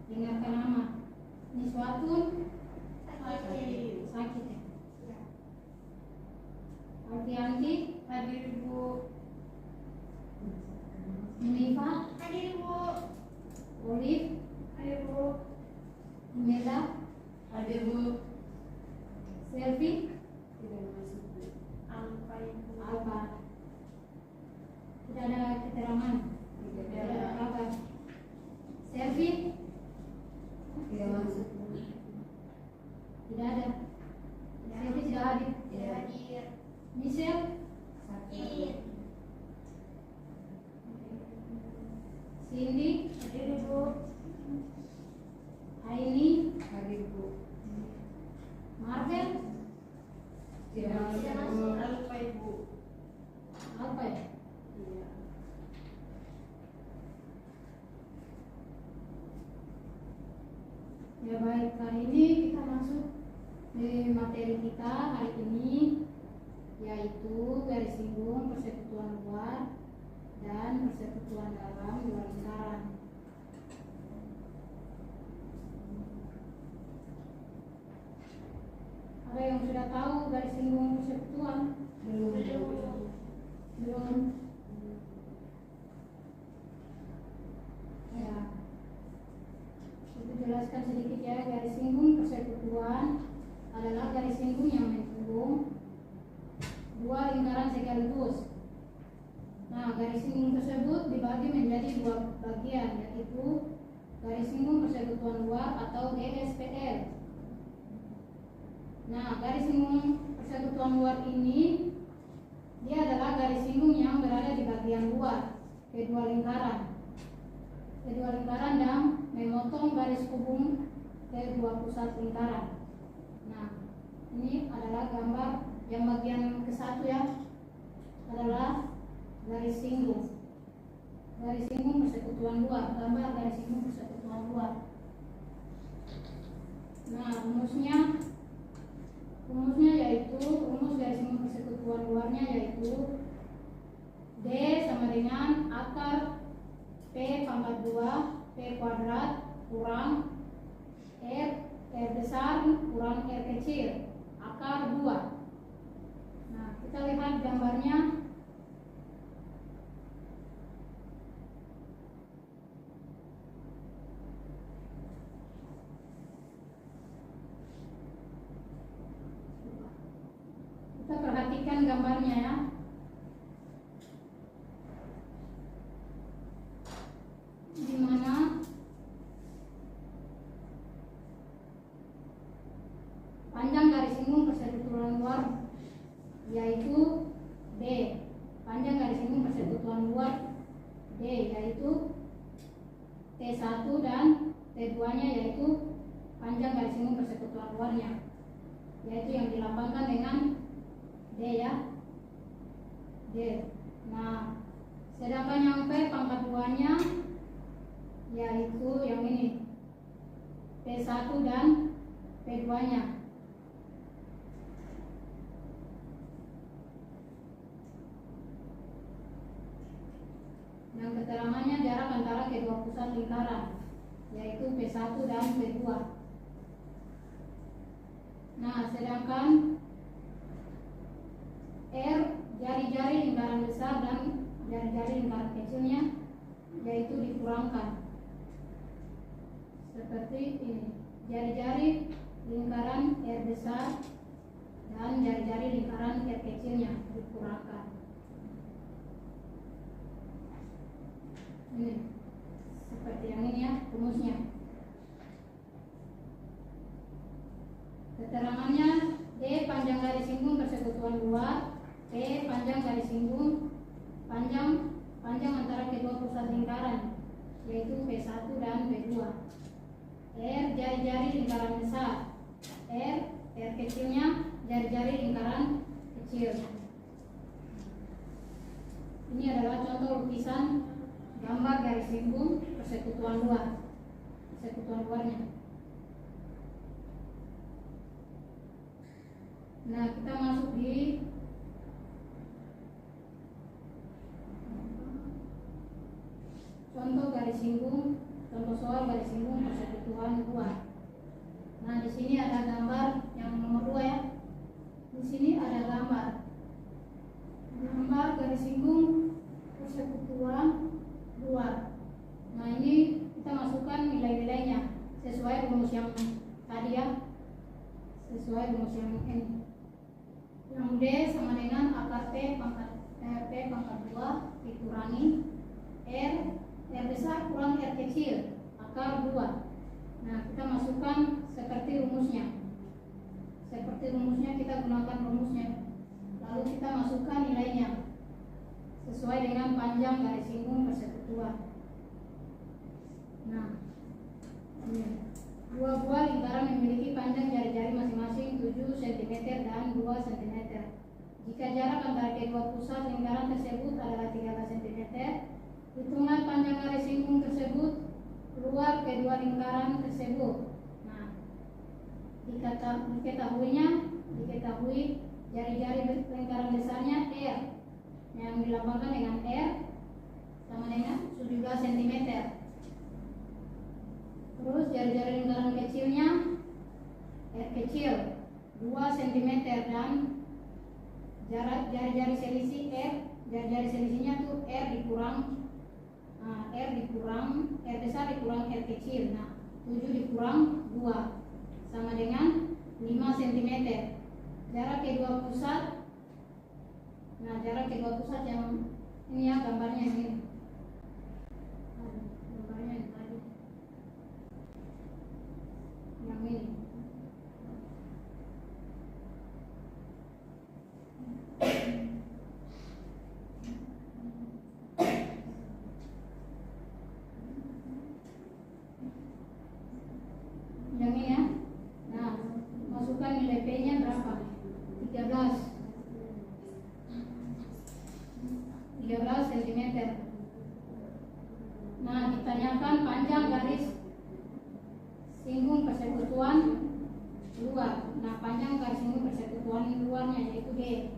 Dengarkan nama. Niswatun sakit ya. Alfianti Hadir Bu. Munifa Hadir Bu. Olive Hadir Bu. Imelda Hadir Bu. Selvi Tidak masuk. Alfa Ibu. Alfa. Tidak ada keterangan. Tidak Tidak ada kabar. Selvi Tidak masuk. tidak ada. Selvi tidak hadir. Tidak hadir. Michelle Sakit. Cindy Hadir Bu. Aini Hadir Bu. Marvel Tidak Tidak masuk. masuk. Alfa Ibu. apa ya? Iya. Ya baik, kali ini kita masuk di materi kita hari ini, yaitu garis singgung persekutuan luar dan persekutuan dalam dua lingkaran. Ada yang sudah tahu garis singgung persekutuan? Belum. Ya, itu jelaskan sedikit ya. Garis singgung persekutuan adalah garis singgung yang menyinggung dua lingkaran sekaligus. Nah, garis singgung tersebut dibagi menjadi dua bagian, yaitu garis singgung persekutuan luar atau GSPL. Nah, garis singgung persekutuan luar ini dia adalah garis singgung yang berada di bagian luar kedua lingkaran. Kedua lingkaran dan memotong garis hubung kedua pusat lingkaran. Nah, ini adalah gambar yang bagian ke satu ya, adalah garis singgung. Garis singgung persekutuan luar, gambar garis singgung persekutuan luar. Nah, rumusnya yaitu rumus garis singgung persekutuan luarnya yaitu D sama dengan akar P pangkat 2 P kuadrat kurang R besar kurang R kecil akar 2. Nah, kita lihat gambarnya. Kita perhatikan gambarnya ya. Di mana panjang garis singgung persekutuan luar yaitu D. Panjang garis singgung persekutuan luar D yaitu T1 dan T2-nya yaitu panjang garis singgung persekutuan luarnya, yaitu yang dilambangkan dengan D ya. D. Nah, sedangkan yang P pangkat 2-nya yaitu yang ini P1 dan P2-nya. Yang keterangannya jarak antara kedua pusat lingkaran yaitu P1 dan P2. Nah, sedangkan R jari-jari lingkaran besar dan jari-jari lingkaran kecilnya yaitu dikurangkan seperti ini. Jari-jari lingkaran R besar dan jari-jari lingkaran R kecilnya dikurangkan. Ini seperti yang ini ya rumusnya. Keterangannya D panjang garis singgung persekutuan luar, P panjang garis singgung panjang antara kedua pusat lingkaran yaitu P1 dan P2. R jari-jari lingkaran besar, R kecilnya jari-jari lingkaran kecil. Ini adalah contoh lukisan gambar garis singgung persekutuan luar, persekutuan luarnya. Nah, kita masuk di contoh garis singgung, contoh soal garis singgung yang 2. Nah, di sini ada gambar yang nomor 2 ya. Di sini ada gambar garis singgung persekutuan luar. Nah, ini kita masukkan nilai-nilainya sesuai rumus yang tadi ya, sesuai rumus yang ini. Yang D sama dengan akar P pangkat 2 dikurangi R besar kurang R kecil akar 2. Nah, kita masukkan seperti rumusnya. Kita gunakan rumusnya. Lalu kita masukkan nilainya sesuai dengan panjang garis singgung persekutuan. Nah, ini. Dua buah lingkaran memiliki panjang jari-jari masing-masing 7 cm dan 2 cm. Jika jarak antara kedua pusat lingkaran tersebut adalah 13 cm, hitunglah panjang garis singgung tersebut keluar kedua lingkaran tersebut. Nah, diketahui jari-jari lingkaran besarnya R yang dilambangkan dengan R sama dengan 17 cm. Terus jari-jari lingkaran kecilnya R kecil 2 cm dan jarak jari-jari selisih jari-jari selisihnya tuh R besar dikurang R kecil. Nah, 7 dikurang 2 sama dengan 5 cm. Jarak kedua pusat. Nah, jarak kedua pusat yang ini ya, gambarnya ini. Gambarnya yang tadi. Yang ini. Yang ini ya. Nah, masukkan nilai P-nya berapa? 13 cm. Nah, ditanyakan panjang garis singgung persekutuan luar. Nah, panjang garis singgung persekutuan luarnya yaitu D.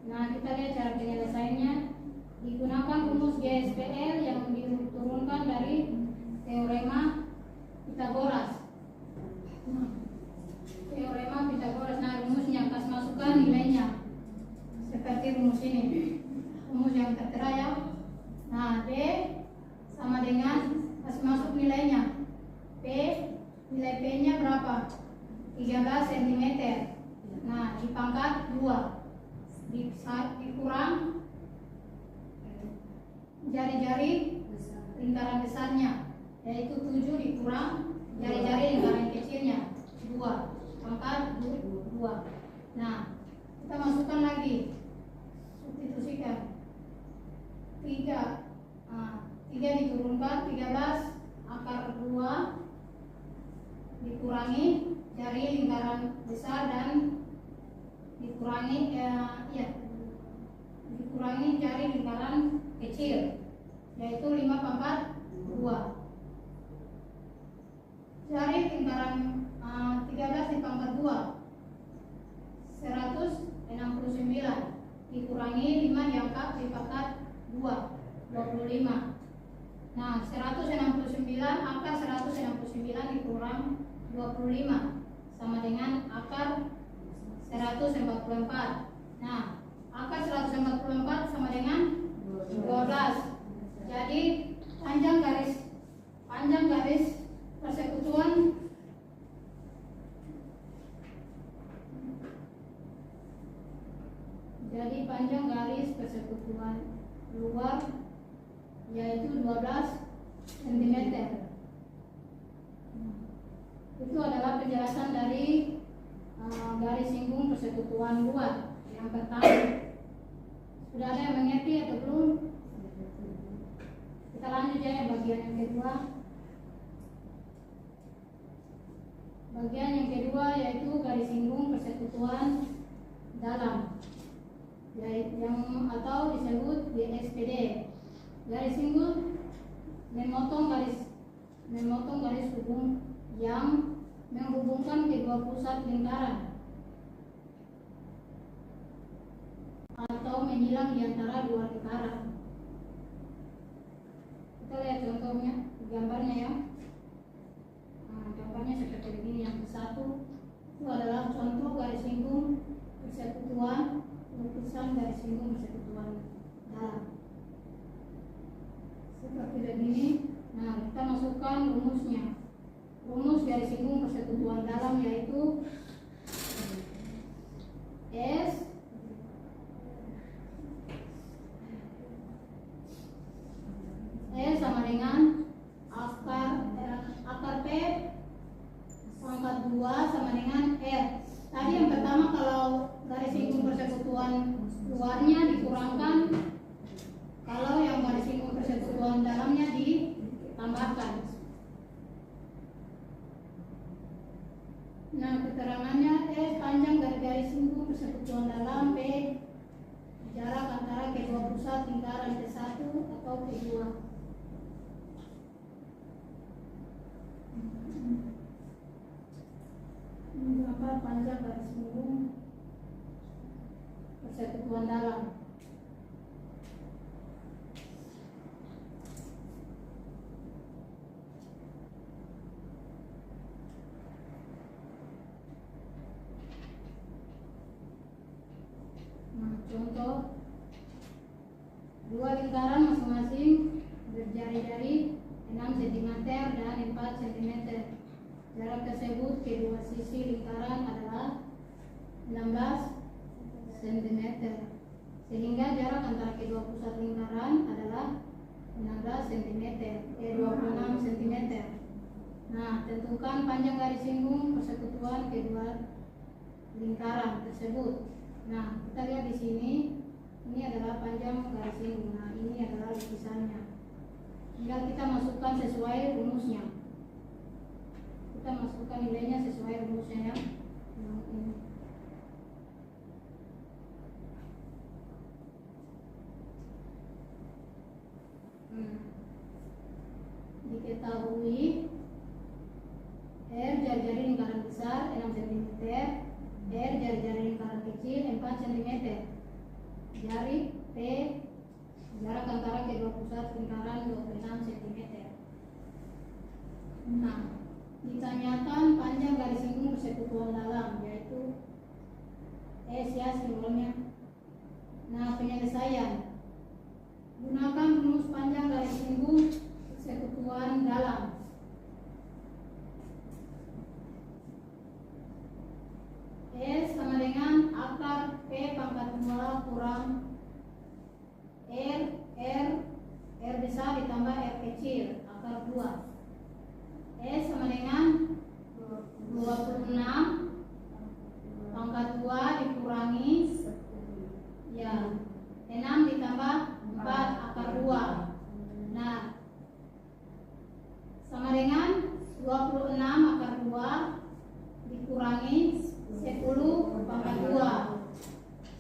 Nah, kita lihat cara penyelesaiannya. Digunakan rumus GSPL yang diturunkan dari teorema Pitagoras. Nah, rumusnya kas masukkan nilainya seperti rumus ini, rumus yang tertera ya. Nah, D sama dengan kasih masuk nilainya. Nilai P nya berapa? 13 cm. Nah, dipangkat 2 dikurang jari-jari lingkaran besarnya, yaitu 7 dikurang jari-jari lingkaran kecilnya 2 pangkat 2. Nah, kita masukkan lagi, substitusikan 3 diturunkan 13 akar 2 dikurangi jari lingkaran besar dan dikurangi jari lingkaran kecil, yaitu 5 pangkat 2. Jari lingkaran 13 dipangkat 2 169 dikurangi 5 diangkat dipangkat 2 25. Nah, 169 akar 169 dikurang 25 sama dengan akar 144. Nah, akar 144 sama dengan 12. Jadi panjang garis persekutuan luar yaitu 12 cm. Itu adalah penjelasan dari garis singgung persekutuan luar yang pertama. Sudah ada yang mengerti atau belum? Kita lanjut ya bagian yang kedua. Bagian yang kedua yaitu garis singgung persekutuan dalam, yang atau disebut GSPD. Garis singgung memotong garis hubung yang menghubungkan kedua pusat lingkaran atau menyilang di antara dua lingkaran. Kita lihat contohnya, gambarnya ya. itu adalah contoh garis singgung persekutuan lukisan garis singgung persekutuan dalam seperti begini. Nah, kita masukkan rumusnya. Rumus garis singgung persekutuan dalam yaitu S sama dengan akar P pangkat 2 sama dengan R. Tadi yang pertama kalau garis singgung persekutuan luarnya dikurangkan, kalau yang garis singgung persekutuan dalamnya ditambahkan. Nah, keterangannya S panjang dari garis singgung persekutuan dalam, P jarak antara kedua pusat lingkaran P1 atau P2. Berapa panjang garis singgung persekutuan dalam? Nah, contoh dua lingkaran masing-masing berjari-jari 6 cm dan 4 cm. Jarak tersebut kedua sisi lingkaran adalah 16 cm, sehingga jarak antara kedua pusat lingkaran adalah 16 cm, 26 cm. Nah, tentukan panjang garis singgung persekutuan kedua lingkaran tersebut. Nah, kita lihat di sini, ini adalah panjang garis singgung. Nah, ini adalah lukisannya. Tinggal kita masukkan sesuai rumusnya. Kita masukkan nilainya sesuai rumusnya ya. Ini. Diketahui R jari-jari lingkaran besar 6 cm, R jari-jari lingkaran kecil 4 cm. Jari P jarak antara kedua pusat lingkaran 26 cm. Nah, ditanyakan panjang garis singgung persekutuan dalam, yaitu S ya simbolnya. Nah, penyelesaian gunakan rumus panjang garis singgung persekutuan dalam. S sama dengan akar P pangkat 2 kurang R besar ditambah R kecil akar 2. S sama dengan 26 pangkat 2 dikurangi ya 6 ditambah 4 akar 2. Nah, sama dengan 26 akar 2 dikurangi 10 pangkat 2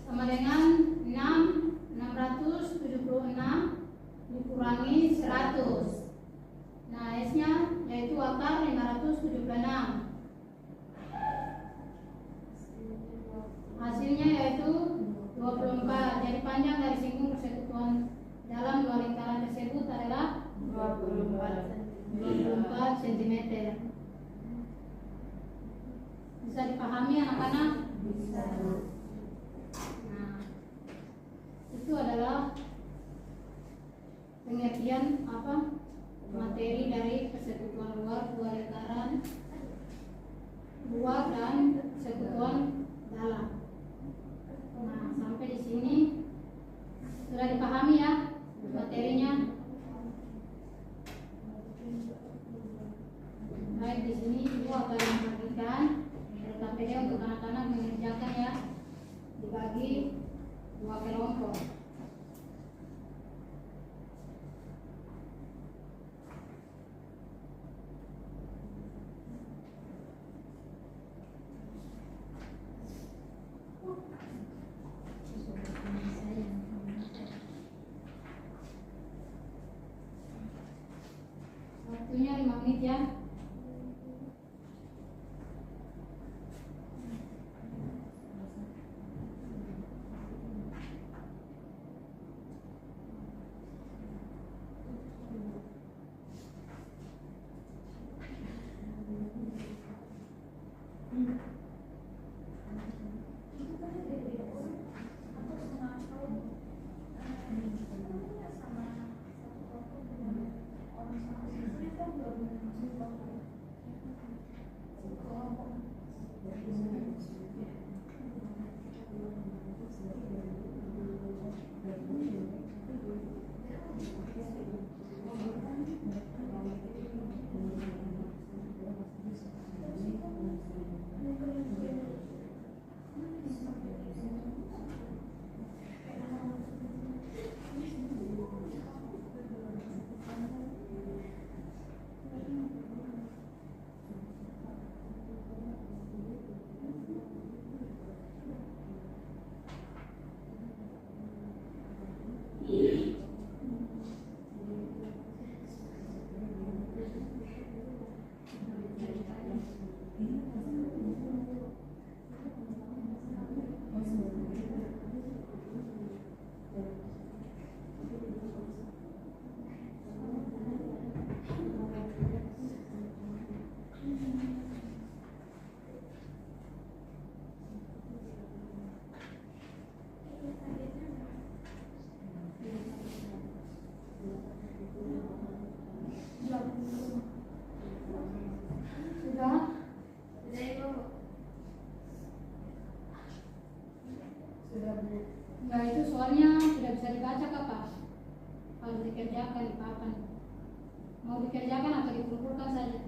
sama dengan 676 dikurangi 100. Nah, S-nya yaitu akar 576. Hasilnya yaitu 24. Jadi panjang dari singgung persekutuan dalam dua lingkaran tersebut adalah 24 cm. Bisa dipahami anak-anak? Bisa. Nah, itu adalah pengertian apa? Materi dari persekutuan luar dua lingkaran luar dan persekutuan dalam. Nah, sampai di sini sudah dipahami ya materinya. Baik, di sini ibu akan membagikan LKPD untuk anak-anak mengerjakan ya, dibagi 2 kelompok. Waktunya 5 menit ya. Sudah? Sudah Ibu. Sudah Bu. Enggak, itu soalnya tidak bisa dibaca Kak, Pak. Harus dikerjakan di papan. Mau dikerjakan atau dikumpulkan saja?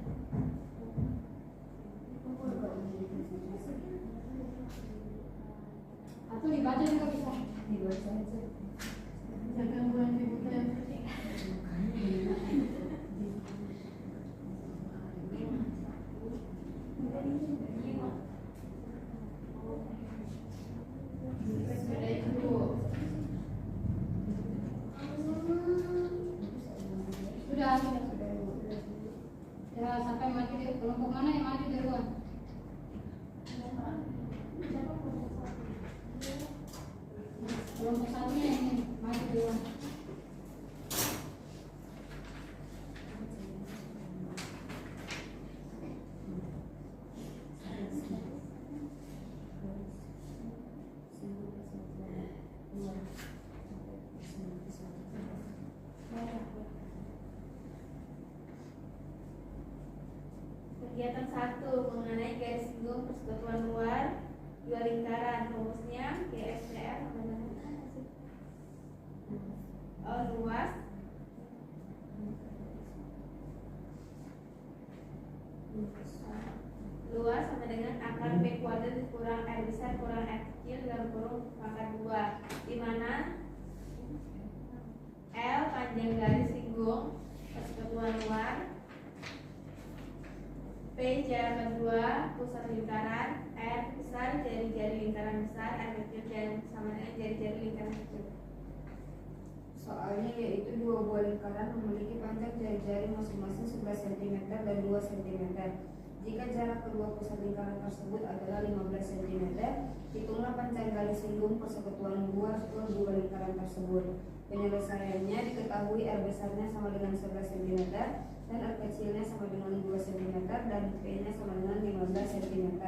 Atau dibaca juga bisa. Dibaca aja. Jangan bulan dibuka yang penting. Sudah Ibu. Sudah. Ya, sampai mati di kelompok mana yang mati di luar? Kelompok satunya yang ini mati di luar. Kegiatan 1 mengenai garis singgung persekutuan luar dua lingkaran, rumusnya GSPR luas sama dengan akar B kuadrat dikurang R besar kurang R kecil dalam kurung pangkat 2, di mana L panjang garis singgung persekutuan luar, P jarak kedua pusat lingkaran, R besar jari-jari lingkaran besar, R kecil dan sama dengan jari-jari lingkaran kecil. Soalnya yaitu dua buah lingkaran memiliki panjang jari-jari masing-masing 11 cm dan 2 cm. Jika jarak kedua pusat lingkaran tersebut adalah 15 cm, hitunglah panjang garis singgung persekutuan luar kedua lingkaran tersebut. Penyelesaiannya diketahui R besarnya sama dengan 11 cm dan R kecilnya sama dengan 2 cm dan P nya sama dengan 15 cm.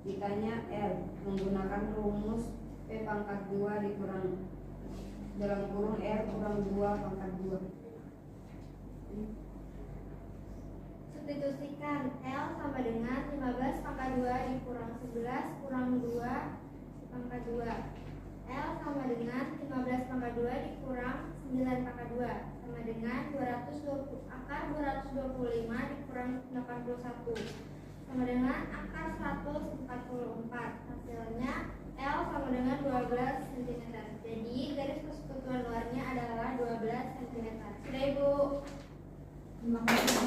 Ditanya L menggunakan rumus P pangkat 2 dikurang dalam kurung R kurang 2 pangkat 2. Substitusikan L sama dengan 15 pangkat 2 dikurang 11 kurang 2 pangkat 2. L sama dengan 15 pangkat 2 dikurang 9 pangkat 2 sama dengan 220 akar 225 dikurang 81 sama dengan akar 144. Hasilnya L sama dengan 12 cm. Jadi garis persekutuan luarnya adalah 12 cm. Sudah Ibu. Terima kasih.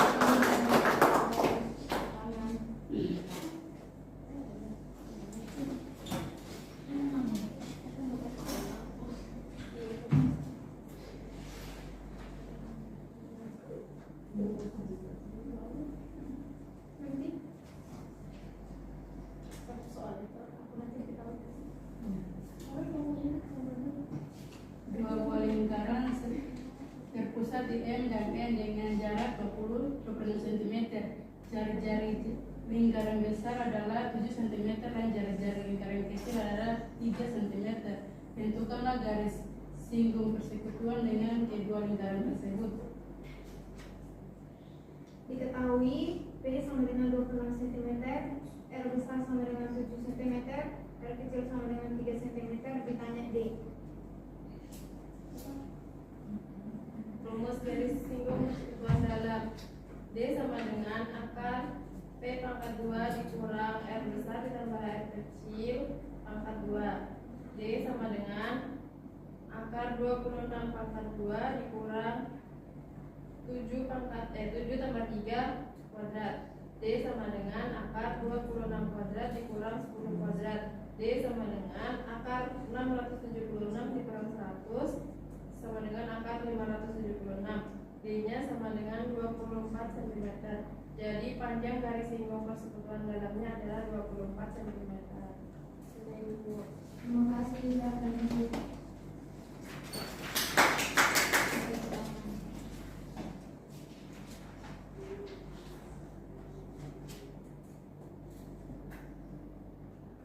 Dua buah lingkaran terpusat di M dan N dengan jarak 26 cm. Jari-jari lingkaran besar adalah 7 cm dan jari-jari lingkaran kecil adalah 3 cm. Tentukanlah garis singgung persekutuan dengan kedua lingkaran tersebut. Diketahui diketahui P sama dengan 26 cm, R besar sama dengan 7 cm, R kecil sama dengan 3 cm. Ditanya D. Rumus garis singgung persekutuan dalam. D sama dengan akar P pangkat 2 dikurang R besar ditambah R kecil pangkat 2. D sama dengan akar 26 pangkat 2 dikurang 7 tambah 3 kuadrat. D sama dengan akar 26 kuadrat dikurang 10 kuadrat. D sama dengan akar 676 dikurang 100 sama dengan akar 576. D nya sama dengan 24 cm. Jadi panjang garis singgung persekutuan dalamnya adalah 24 cm. Terima kasih dan Ibu.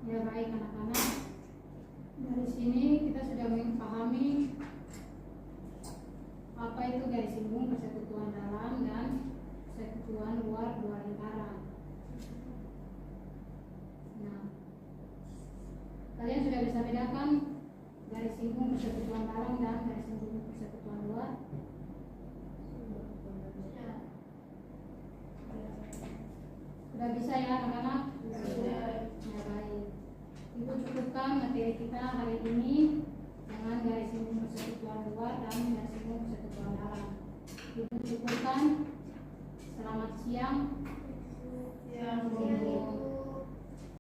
Ya baik anak-anak, dari sini kita sudah memahami apa itu garis singgung persekutuan dalam dan persekutuan luar dua lingkaran. Nah, kalian sudah bisa bedakan garis singgung persekutuan dalam dan garis singgung persekutuan luar? Sudah bisa ya anak-anak? Ya baik. Ibu cukupkan materi kita hari ini dengan garis singgung persekutuan luar dan garis singgung persekutuan dalam. Ibu cukupkan. Selamat siang.